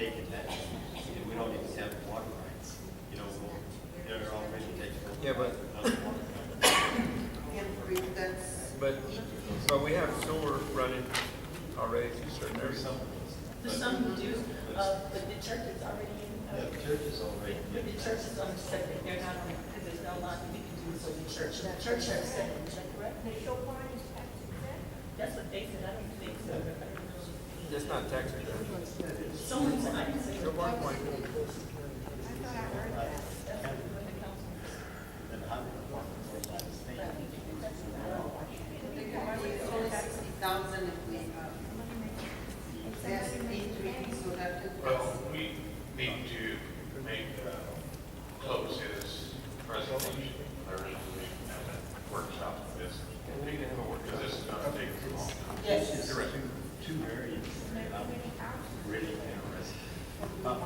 taking that, and we don't even have water rights, you know, they're already taking. Yeah, but- another water right. But we have sewer running already to certain areas. There's some who do, but the church is already in. Yeah, the church is already. But the church is on the separate, they're not on, because there's no lot we can do, so the church has separate, is that correct? That's what they said, I don't think so. I don't know. It's not tax exempt. Someone said, I didn't say. So one point. That's what the council. And the highway department goes by the state. Well, we need to make, close his presentation, the resolution, and then workshop this. Because this is gonna take too long. Yes. There are two areas that I'm really interested in. Park.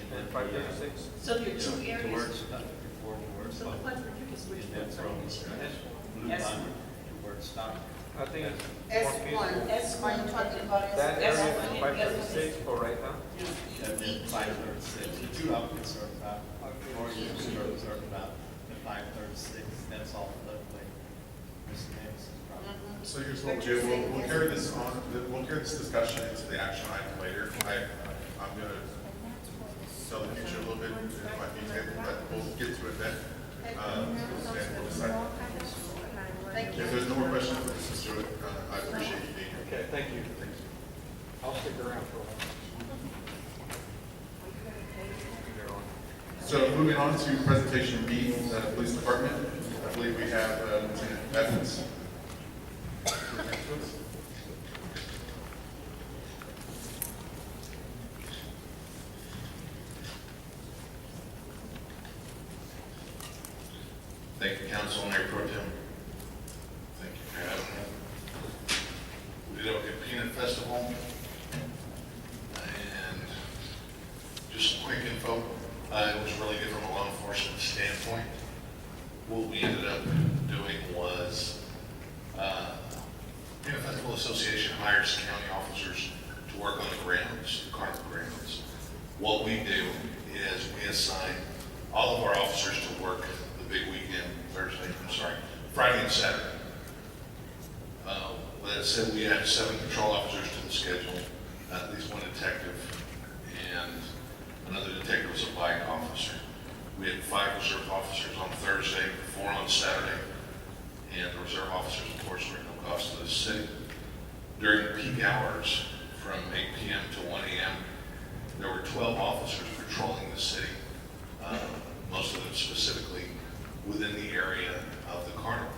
And then 536. So there are two areas. Towards, before towards. So the question, you can switch. And then from Blue Yes. Line towards Stockton. I think it's S1, more feasible. S1 you're talking about. That That's area what is it- 536 for right now. And then 536, the two outfits are about, or you are about the 536, that's all floodplain. This next problem. So here's what we'll do, we'll carry this on, we'll carry this discussion into the action item later. I'm gonna tell the future a little bit, it might be tabled, but we'll get to it then. And we'll decide. Thank you. If there's no more questions for Mr. Stewart, I appreciate you being here. Okay, thank you. Thank you. I'll stick around for a while. So moving on to presentation B, Police Department, I believe we have Lieutenant Evans. Thank you, Council, Mayor Pro Tem. Thank you for having me. We did a peanut festival, and just some quick info. It was really good from a law enforcement standpoint. What we ended up doing was, Peanut Festival Association hires county officers to work on the grounds, the carnival grounds. What we do is we assign all of our officers to work the big weekend, Friday and Saturday. That said, we had 7 patrol officers to the schedule, at least one detective, and another detective was a bike officer. We had 5 reserve officers on Thursday, 4 on Saturday, and the reserve officers, of course, were at no cost to the city. During peak hours, from 8 p.m. to 1 a.m., there were 12 officers patrolling the city, most of them specifically within the area of the carnival.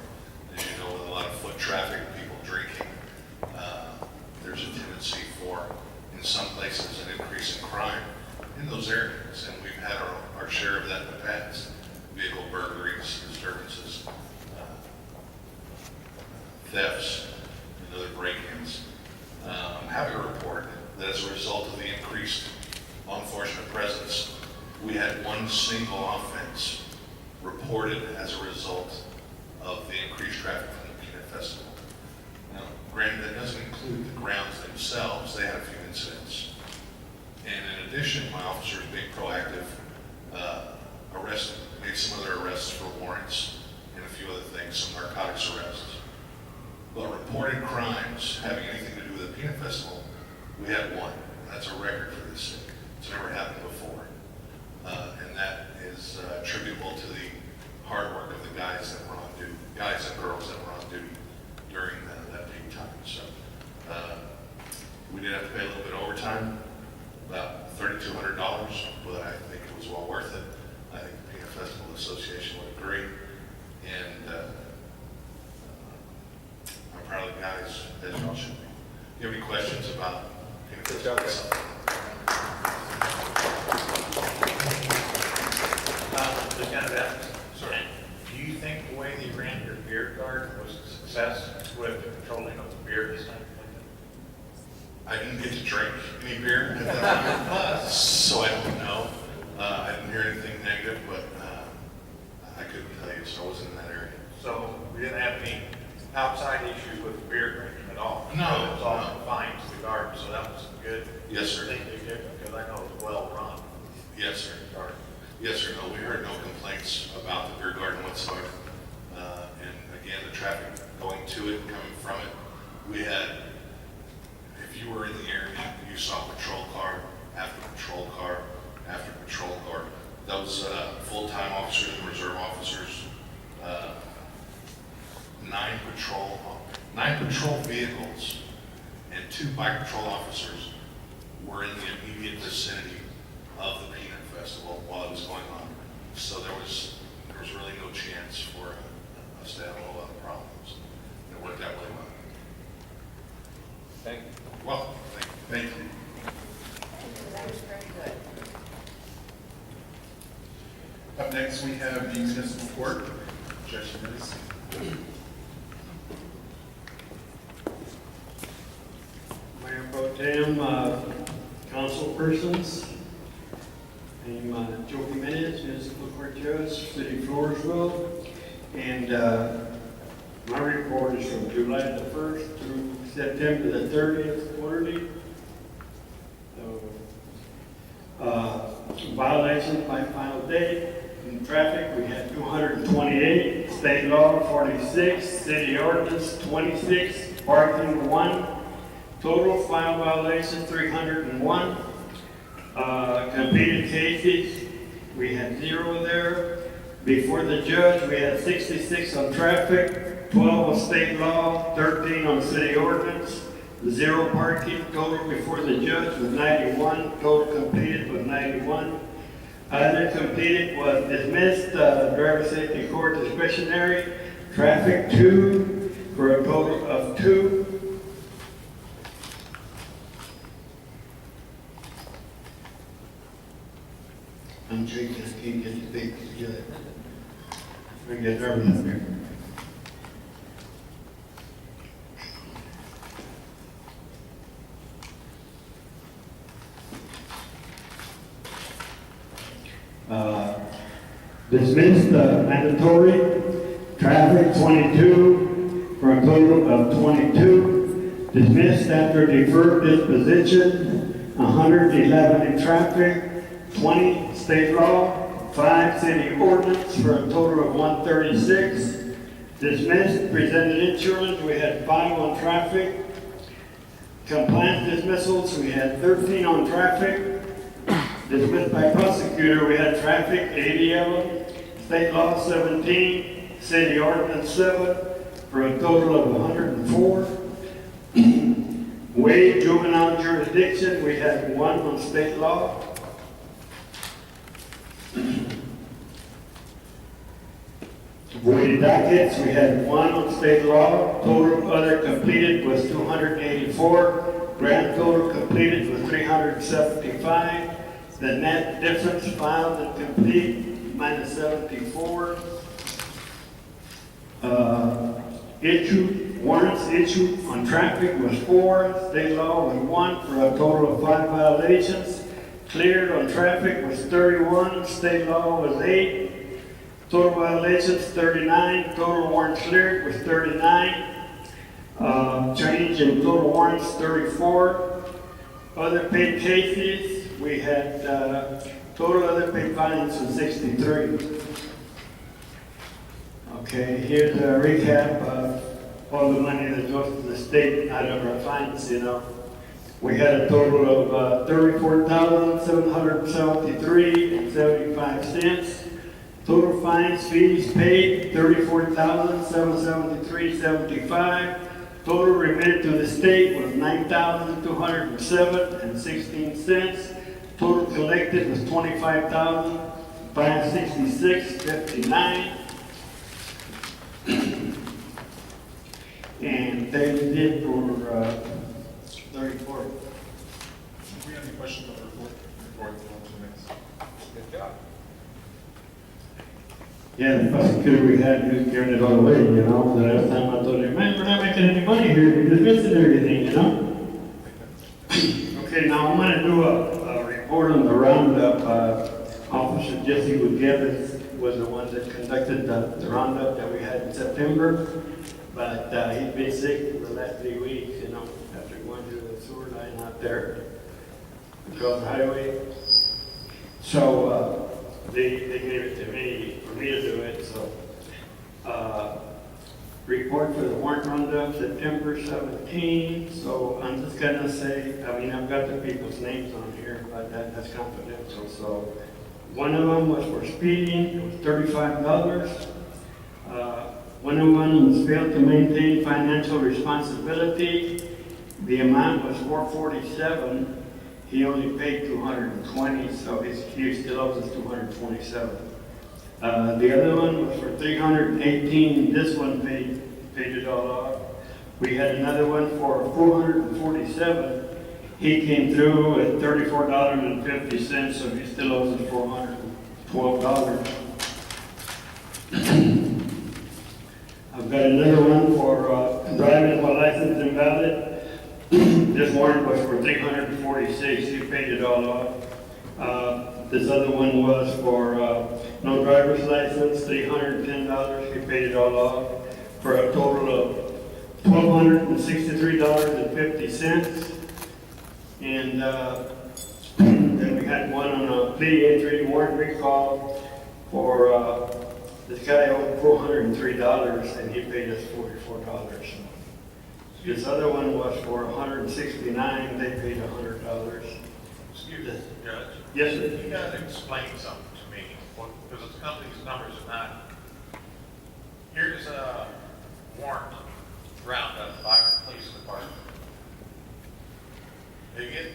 As you know, with a lot of foot traffic, people drinking, there's a tendency for, in some places, an increase in crime in those areas, and we've had our share of that in the past. Vehicle burglaries, disturbances, thefts, and other break-ins. I'm happy to report that as a result of the increased law enforcement presence, we had 1 single offense reported as a result of the increased traffic from the Peanut Festival. Now, granted, that doesn't include the grounds themselves. They had a few incidents. And in addition, my officers, being proactive, made some other arrests for warrants and a few other things, some narcotics arrests. But reported crimes having anything to do with the Peanut Festival, we had 1. That's a record for this city. It's never happened before. And that is attributable to the hard work of the guys that were on duty, guys and girls that were on duty during that peak time. So we did have to pay a little bit of overtime, about $3,200, but I think it was well worth it. I think the Peanut Festival Association would agree. And I'm proud of the guys, as y'all should be. Do you have any questions about Peanut Festival itself? Lieutenant Evans, sorry. Do you think the way they ran your beer garden was a success with the patrolling of the beer this time? I didn't get to drink any beer at that time, so I don't know. I didn't hear anything negative, but I couldn't tell you, so I wasn't in that area. So we didn't have any outside issues with the beer drinking at all? No, It was all no. confined to the garden? dark, so that was good. Yes, sir. Thing they did, because I know it was well run. Yes, sir. Dark. Yes, sir. No, we heard no complaints about the beer garden whatsoever. And again, the traffic going to it, coming from it, we had, if you were in the area, you saw patrol car after patrol car after patrol car. Those full-time officers and reserve officers, nine patrol vehicles and 2 bike patrol officers were in the immediate vicinity of the Peanut Festival while it was going on. So there was really no chance for us to have a whole lot of problems. It worked out really well. Thank you. Well, thank you. That was very good. Up next, we have the municipal court. Judge Dennis. Mayor Pro Tem, council persons, I'm Joe Jimenez, municipal court judge, city of Floresville, and my report is from July the 1st through September the 30th quarterly. Violations by final date. In traffic, we had 228, state law 46, city ordinance 26, parking 1, total file violations 301. Completed cases, we had 0 there. Before the judge, we had 66 on traffic, 12 on state law, 13 on city ordinance, 0 parking. Total before the judge was 91, total completed was 91. Other completed was dismissed, driver safety court discretionary, traffic 2, for a total of 2. I'm drinking, I can't get the papers together. I get nervous up here. Dismissed mandatory, traffic 22, for a total of 22. Dismissed after deferred disposition, 111 in traffic, 20 state law, 5 city ordinance, for a total of 136. Dismissed, presented insurance, we had 5 on traffic. Compliance dismissals, we had 13 on traffic. Dismissed by prosecutor, we had traffic, 80 of them, state law 17, city ordinance 7, for a total of 104. Wade juvenile jurisdiction, we had 1 on state law. Voided dockets, we had 1 on state law. Total other completed was 284. Grand total completed was 375. The net difference filed and complete minus 74. Warrants issued on traffic was 4. State law was 1 for a total of 5 violations. Cleared on traffic was 31. State law was 8. Total violations 39. Total warrants cleared was 39. Change in total warrants 34. Other paid cases, we had total other paid fines was 63. Okay, here's a recap of all the money that goes to the state out of our fines, you know. We had a total of $34,773.75. Total fines, fees paid, $34,773.75. Total remitted to the state was $9,207.16. Total collected was $25,566.59. And they did for 34. Do we have any questions on the report? Report on to the next. Good job. Yeah, the prosecutor we had, he was carrying it all away, you know. The last time I told him, man, we're not making any money here, you're dismissing everything, you know. Okay, now I'm gonna do a report on the roundup. Officer Jesse Gutierrez was the one that conducted the roundup that we had in September. But he's been sick for the last 3 weeks, you know, after going to the sewer line out there across the highway. So, they gave it to me, for me to do it, so. Report for the warrant roundup, September 17, so I'm just gonna say, I mean, I've got the people's names on here, but that's confidential, so. One of them was for speeding, it was $35. One of them was failed to maintain financial responsibility. The amount was $447. He only paid $220, so he still owes us $227. The other one was for $318. This one paid it all off. We had another one for $447. He came through at $34.50, so he still owes us $412. I've got another one for driving while license invalid. This warrant was for $346. He paid it all off. This other one was for no driver's license, $310. He paid it all off for a total of $1,263.50. And then we had one on a plea entry warrant recall for this guy owed $403 and he paid us $44. This other one was for $169. They paid $100. Excuse me, Judge. Yes, sir. You gotta explain something to me, because the company's numbers are not. Here's a warrant roundup by our police department. They get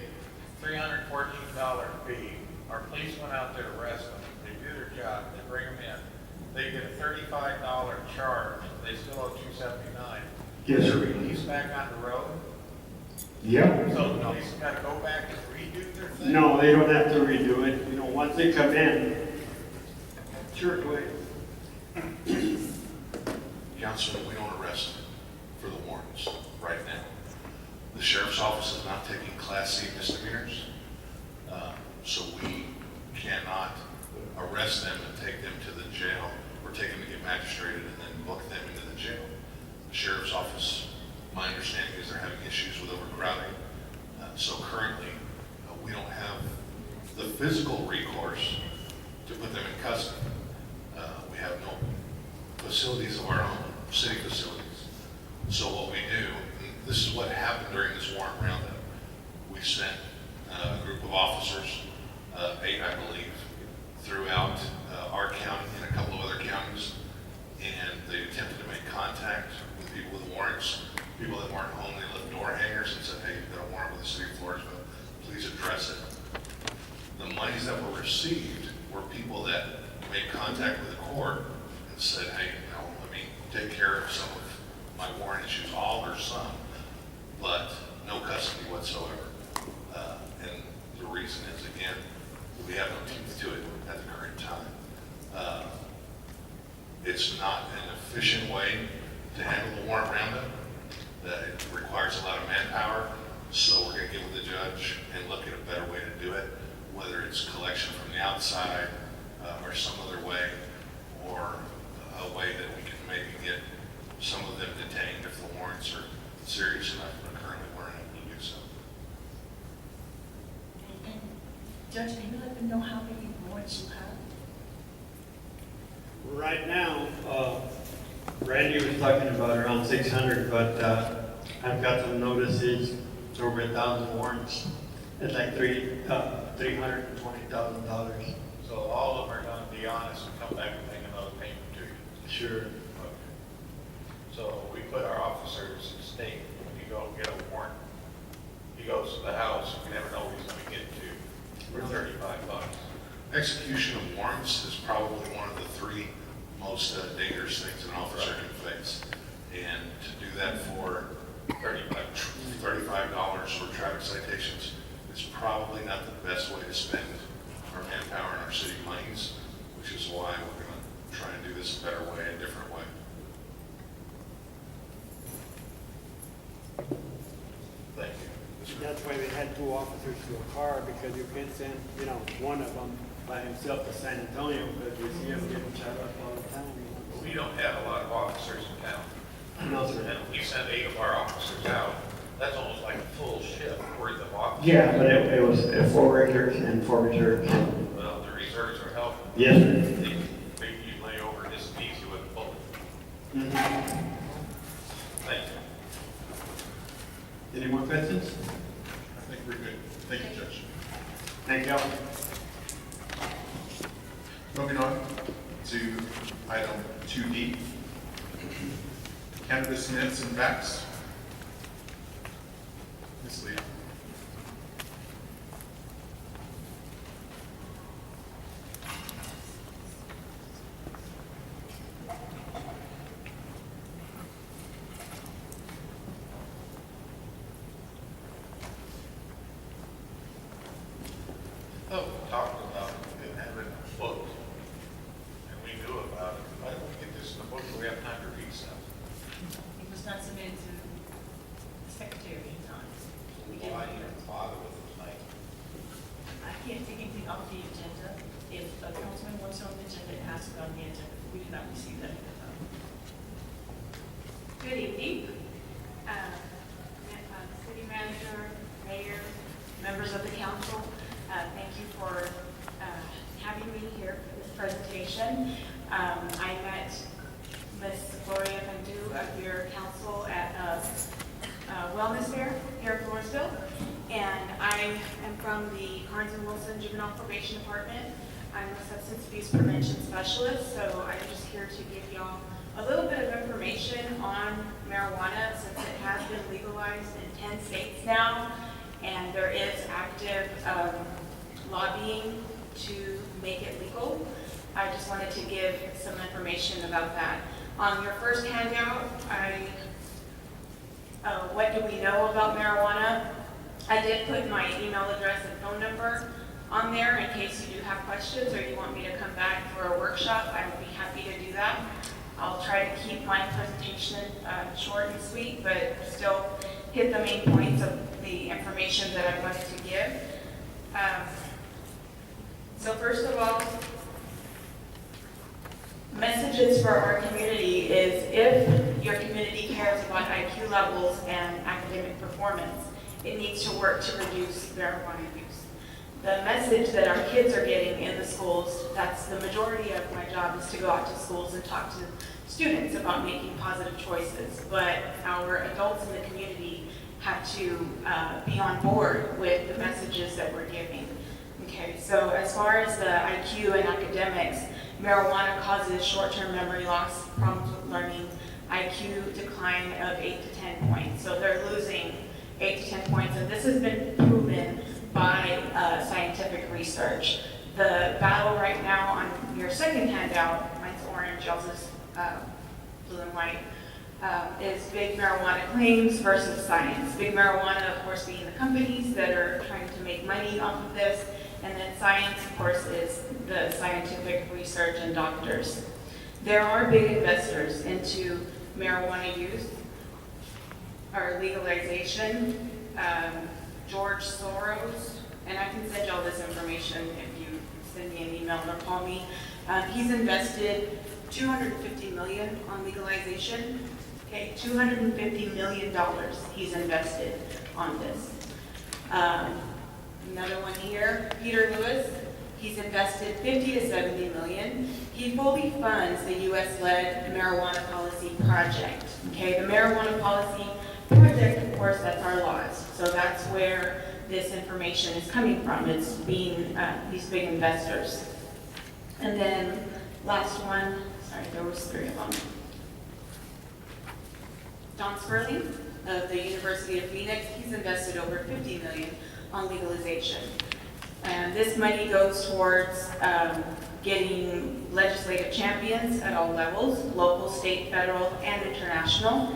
$314 fee. Our police went out there to arrest them. They do their job. They bring them in. They get a $35 charge. They still owe $279. Yes, sir. They're released back on the road. Yep. So the police got to go back and redo their thing. No, they don't have to redo it. You know, once they come in, sure, go ahead. Councilman, we don't arrest for the warrants right now. The sheriff's office is not taking Class C misdemeanors, so we cannot arrest them and take them to the jail or take them to get magistrated and then book them into the jail. The sheriff's office, my understanding is they're having issues with overcrowding. So currently, we don't have the physical recourse to put them in custody. We have no facilities of our own, city facilities. So what we do, and this is what happened during this warrant roundup. We sent a group of officers, 8 I believe, throughout our county and a couple of other counties, and they attempted to make contact with people with warrants, people that weren't home. They left door hangers and said, hey, you've got a warrant with the city of Floresville, please address it. The monies that were received were people that made contact with the court and said, hey, let me take care of some of my warrant issues, all or some, but no custody whatsoever. And the reason is, again, we have no teeth to it at the current time. It's not an efficient way to handle the warrant roundup. It requires a lot of manpower, so we're going to get with the judge and look at a better way to do it, whether it's collection from the outside or some other way, or a way that we can maybe get some of them detained if the warrants are serious enough, but currently we're unable to do so. And Judge, can you let them know how many warrants you have? Right now, Randy was talking about around 600, but I've got some notices, over 1,000 warrants. It's like $320,000. So all of them are going to be honest and come back and make another payment to you. Sure. So we put our officers at stake. When you go get a warrant, he goes to the house, you never know what he's going to get to for $35. Execution of warrants is probably one of the 3 most dangerous things an officer can face. And to do that for $35 for traffic citations is probably not the best way to spend our manpower and our city monies, which is why we're going to try and do this a better way, a different way. Thank you. That's why they had 2 officers to a car, because you can't send, one of them by himself to San Antonio, because you see him getting shot up all the time. We don't have a lot of officers in town. No, sir. And we send 8 of our officers out. That's almost like a full shift. worth of officers. Yeah, but it was 4 regulars and 4 reserves. Well, the reserves are helping. Yes, sir. They you lay over this easy with a bullet. Mhm. Thank you. Any more questions? I think we're good. Thank you, Judge. Thank y'all. Moving on to item 2D, cannabis myths and facts. Ms. Lee. Oh, talked about it having a book, and we knew about it. Why don't we get this in the book so we have time to read stuff? It was not submitted to the secretary in time. We didn't- Why even bother with it tonight? I can't take anything off the agenda. If a councilman wants it on the agenda, it has to be on the agenda. We did not receive that at the time. Good evening. City Manager, Mayor, members of the council, thank you for having me here for this presentation. I met Ms. Gloria Pandu of your council at Wellness Fair here in Floresville, and I am from the Carnes and Wilson Juvenile Probation Department. I'm a substance abuse prevention specialist, so I'm just here to give y'all a little bit of information on marijuana since it has been legalized in 10 states now, and there is active lobbying to make it legal. I just wanted to give some information about that. On your first handout, what do we know about marijuana? I did put my email address and phone number on there in case you do have questions or you want me to come back for a workshop. I would be happy to do that. I'll try to keep my presentation short and sweet, but still hit the main points of the information that I wanted to give. So first of all, messages for our community is if your community cares about IQ levels and academic performance, it needs to work to reduce marijuana use. The message that our kids are getting in the schools, that's the majority of my job, is to go out to schools and talk to students about making positive choices. But our adults in the community have to be on board with the messages that we're giving. Okay, so as far as the IQ and academics, marijuana causes short-term memory loss, problems with learning, IQ decline of 8 to 10 points. So they're losing 8 to 10 points, and this has been proven by scientific research. The battle right now on your second handout, mine's orange, y'all's is blue and white, is big marijuana claims versus science. Big marijuana, of course, being the companies that are trying to make money off of this, and then science, of course, is the scientific research and doctors. There are big investors into marijuana use or legalization. George Soros, and I can send y'all this information if you send me an email or call me. He's invested $250 million on legalization. Okay, $250 million he's invested on this. Another one here, Peter Lewis, he's invested 50 to 70 million. He fully funds the U.S.-led marijuana policy project. Okay, the marijuana policy project, of course, that's our laws. So that's where this information is coming from. It's being these big investors. And then last one, sorry, there was 3 of them. Don Sperling of the University of Phoenix, he's invested over 50 million on legalization. And this money goes towards getting legislative champions at all levels, local, state, federal, and international,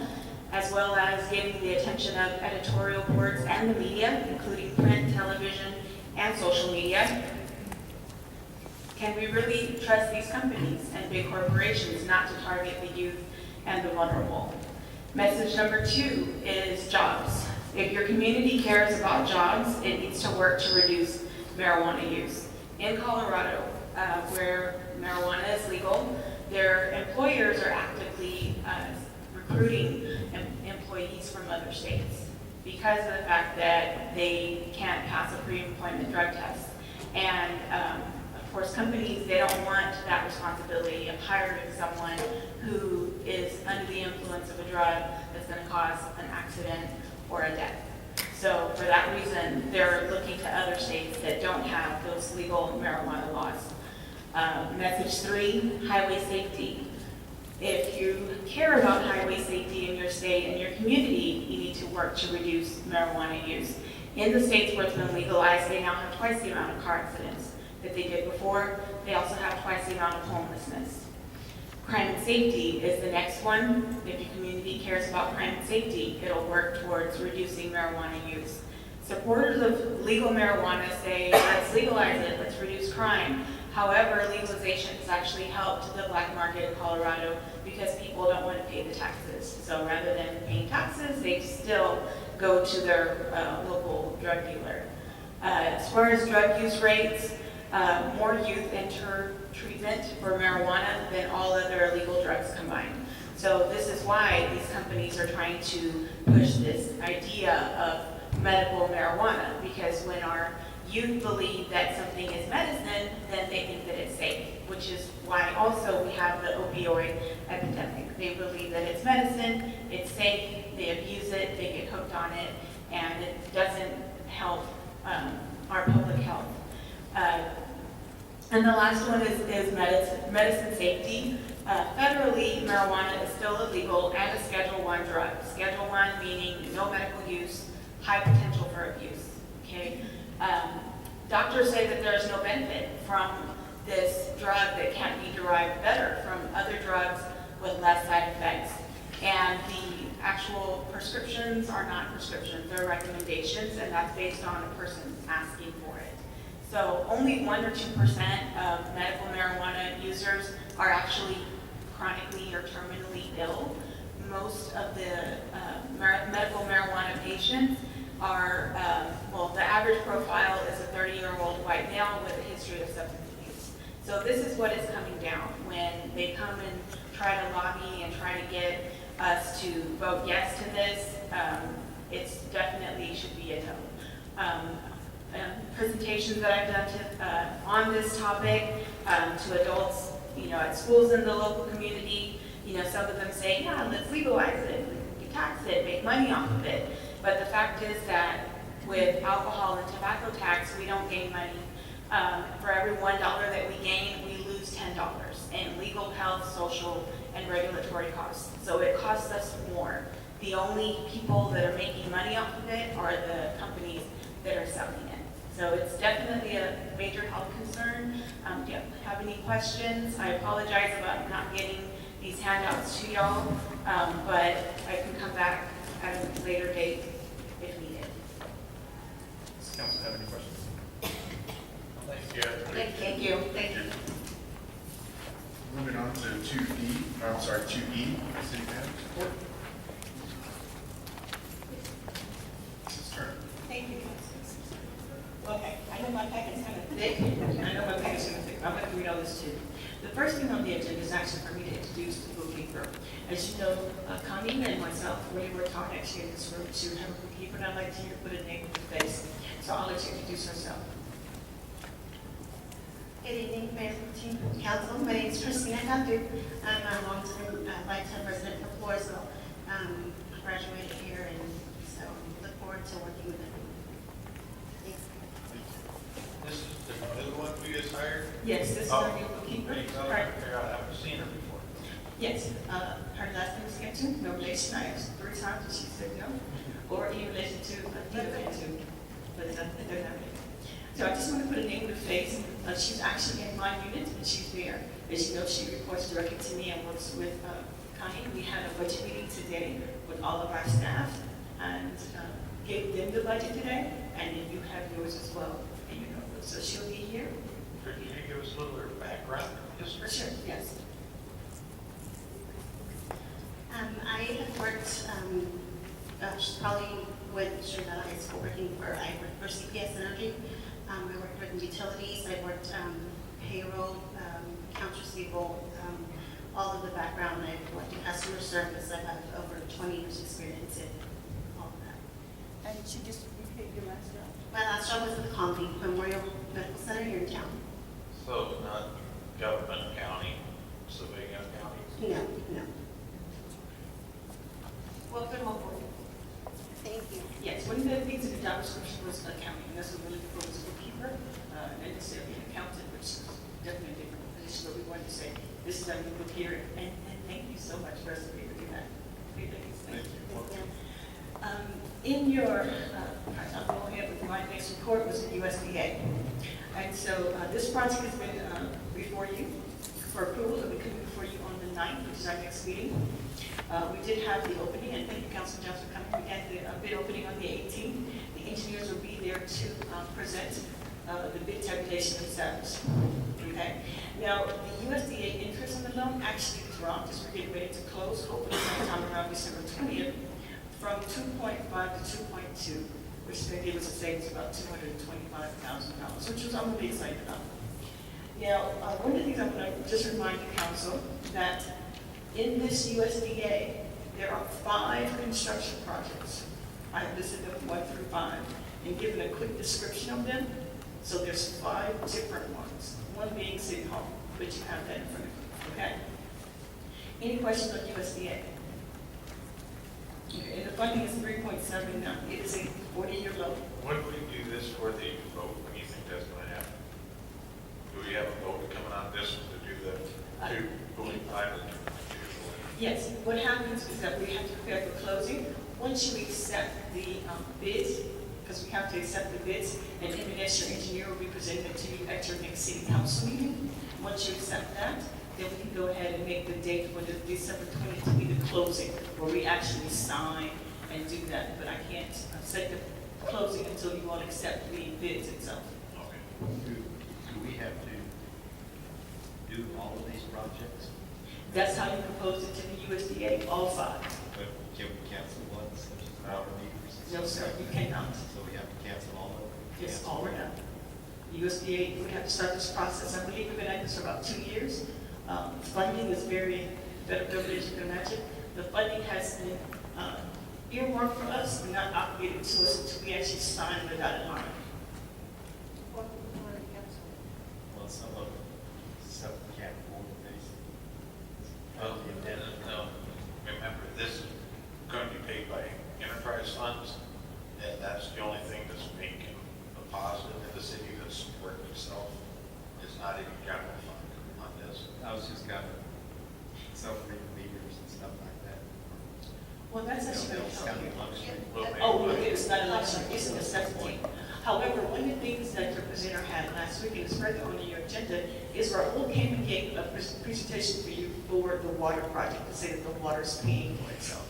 as well as getting the attention of editorial boards and the media, including print, television, and social media. Can we really trust these companies and big corporations not to target the youth and the vulnerable? Message number 2 is jobs. If your community cares about jobs, it needs to work to reduce marijuana use. In Colorado, where marijuana is legal, their employers are actively recruiting employees from other states. because of the fact that they can't pass a pre-employment drug test. And of course, companies, they don't want that responsibility of hiring someone who is under the influence of a drug that's going to cause an accident or a death. So for that reason, they're looking to other states that don't have those legal marijuana laws. Message 3, highway safety. If you care about highway safety in your state and your community, you need to work to reduce marijuana use. In the states where it's been legalized, they now have twice the amount of car accidents that they did before. They also have twice the amount of homelessness. Crime and safety is the next one. If your community cares about crime and safety, it'll work towards reducing marijuana use. Supporters of legal marijuana say, let's legalize it, let's reduce crime. However, legalization has actually helped the black market in Colorado because people don't want to pay the taxes. So rather than paying taxes, they still go to their local drug dealer. As far as drug use rates, more youth enter treatment for marijuana than all other illegal drugs combined. So this is why these companies are trying to push this idea of medical marijuana, because when our youth believe that something is medicine, then they think that it's safe, which is why also we have the opioid epidemic. They believe that it's medicine, it's safe, they abuse it, they get hooked on it, and it doesn't help our public health. And the last one is medicine safety. Federally, marijuana is still illegal and a Schedule I drug. Schedule I meaning no medical use, high potential for abuse. Okay. Doctors say that there's no benefit from this drug that can't be derived better from other drugs with less side effects. And the actual prescriptions are not prescriptions, they're recommendations, and that's based on a person asking for it. So only 1 or 2% of medical marijuana users are actually chronically or terminally ill. Most of the medical marijuana patients are, the average profile is a 30-year-old white male with a history of substance abuse. So this is what is coming down when they come and try to lobby and try to get us to vote yes to this. It's definitely should be a no. Presentations that I've done to, on this topic to adults, at schools in the local community, some of them say, yeah, let's legalize it, we can tax it, make money off of it. But the fact is that with alcohol and tobacco tax, we don't gain money. For every $1 that we gain, we lose $10 in legal, health, social, and regulatory costs. So it costs us more. The only people that are making money off of it are the companies that are selling it. So it's definitely a major health concern. Do you have any questions? I apologize about not getting these handouts to y'all, but I can come back at a later date if needed. Does council have any questions? Thank you. Thank you. Thank you. Moving on to 2E, city manager report. Mrs. Turner. Thank you. Okay, I know my packet's kind of thick. I know my packet's kind of thick. I'm going to read all this too. The first thing on the agenda is actually for me to introduce the bookkeeper. As you know, Connie and myself, we were taught actually in this room to have a bookkeeper, and I'd like to put a name with the face. So I'll let you introduce herself. Good evening, Mayor Team Council. My name is Christina Dundu. I'm a longtime lifetime resident of Floresville. Graduated here, and so look forward to working with them. Thanks. This is the new one we just hired? Yes, this is our new bookkeeper. Can you tell me, Right. I haven't seen her before. Yes, her last name is Gibson, no relation. I asked 3 times and she said no. Or in relation to Theo Gibson, but they're not related. So I just want to put a name with a face. She's actually in my unit and she's there. As you know, she reports directly to me and works with Connie. We had a budget meeting today with all of our staff and gave them the budget today, and then you have yours as well in your notebook. So she'll be here. Can you give us a little bit of background history? Sure, yes. I have worked, probably went straight out of high school I worked for CPS Energy. I worked with utilities, I worked payroll, accounts receivable, all of the background. I've worked in customer service. I have over 20 years experience in all of that. And she just repeated your last job? My last job was at the Convy Memorial Medical Center here in town. So not government county, civilian county? No, no. Welcome aboard. Thank you. Yes, one of the things in the job description was accounting, and that's what we're looking for was a bookkeeper, not necessarily an accountant, which is definitely a different position, but we wanted to say, this is our new bookkeeper, and thank you so much for us to be able to do that. Thank you. In your, I'm going ahead with my next report was the USDA. And so this project has been before you for approval. It'll be coming before you on the 9th, which is our next meeting. We did have the opening, and thank you, Councilman Johnson, for coming. We had the bid opening on the 18th. The engineers will be there to present the bid tabulation themselves. Okay. Now, the USDA interest on the loan actually dropped as we're getting ready to close, hopefully sometime around December 20th, from 2.5 to 2.2, which is going to give us a savings of about $225,000, which was I'm really excited about. Now, one of the things I'm going to just remind the council that in this USDA, there are 5 construction projects. I have listed them 1 through 5 and given a quick description of them. So there's 5 different ones, one being City Hall, but you have that in front of you, okay? Any questions on USDA? Okay, and the funding is 3.7 now. It is a 40-year loan. When do we do this for the vote? When do you think that's going to happen? Do we have a vote coming on this one to do the 2.5 or 2.2? Yes, what happens is that we have to prepare for closing. Once you accept the bids, because we have to accept the bids, and M&S, your engineer, will be presenting it to you at your next city council meeting. Once you accept that, then we can go ahead and make the date for the December 20th to be the closing, where we actually sign and do that. But I can't set the closing until you all accept the bids itself. Okay. Do we have to do all of these projects? That's how you propose it to the USDA, all 5. But can we cancel one such as our meters? No, sir, you cannot. So we have to cancel all of them? It's all or none. The USDA, we have to start this process. I believe we've been at this for about 2 years. Funding is very, better government, as you can imagine. The funding has been earmarked for us, but not obligated to us until we actually sign the dotted line. Well, some of them, some can't afford the base. No, remember, this is going to be paid by enterprise funds, and that's the only thing that's making a positive in the city that's supporting itself. It's not even general fund on this. I was just kind of self-reading meters and stuff like that. Well, that's actually going to It's help kind you. of luxury. Oh, look, it's not a luxury, it's a necessity. However, one of the things that your presenter had last week, and it's further on your agenda, is Raul came and gave a presentation for you for the water project, to say that the water is paying for itself.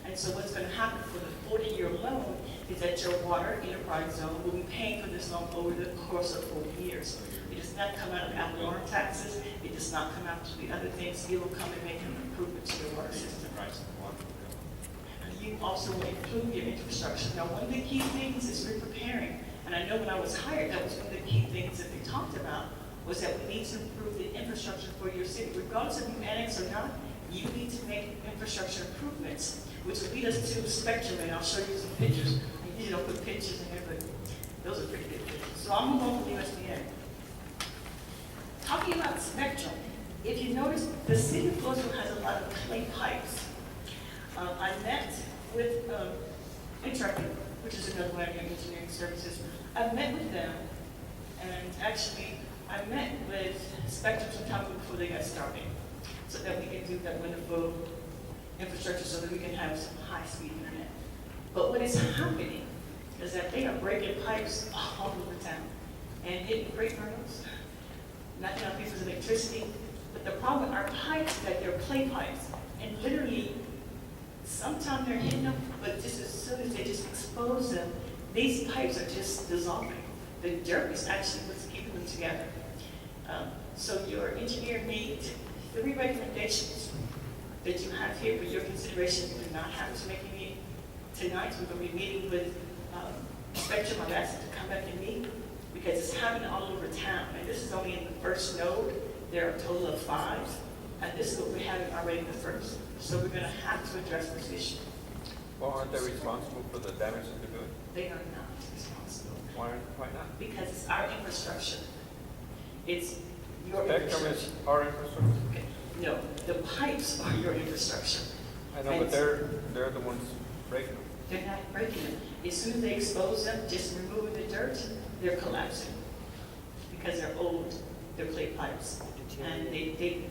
And so what's going to happen for the 40-year loan is that your water enterprise zone will be paying for this loan over the course of 40 years. It does not come out of ad valorem taxes. It does not come out to the other things. It will come and make an improvement to your water system. Price of water. You also will improve your infrastructure. Now, one of the key things is we're preparing, and I know when I was hired, that was one of the key things that they talked about, was that we need to improve the infrastructure for your city. Regardless if you annex or not, you need to make infrastructure improvements, which will lead us to the spectrum, and I'll show you some pictures. You don't put pictures in here, but those are pretty good pictures. So I'm going to USDA. Talking about spectrum, if you notice, the city of Floresville has a lot of clay pipes. I met with Interactive, which is another one of your engineering services. I met with them, and actually, I met with Spectrum sometime before they got started, so that we can do that wonderful infrastructure so that we can have some high-speed internet. But what is happening is that they are breaking pipes all over town and hitting freight rails, knocking out people's electricity. But the problem with our pipes is that they're clay pipes, and literally, sometimes they're hitting them, but just as soon as they just expose them, these pipes are just dissolving. The dirt is actually what's keeping them together. So your engineer made 3 recommendations that you have here for your consideration. You do not have to make any tonight. We're going to be meeting with Spectrum. I've asked them to come back and meet because it's happening all over town. And this is only in the first node. There are a total of 5. And this is what we're having already in the first. So we're going to have to address this issue. Well, aren't they responsible for the damage that they're doing? They are not responsible Why not? because it's our infrastructure. It's your Spectrum infrastructure. is our infrastructure. Okay. No, the pipes are your infrastructure. I know, but they're the ones breaking them. They're not breaking them. As soon as they expose them, just removing the dirt, they're collapsing. Because they're old, they're clay pipes. And they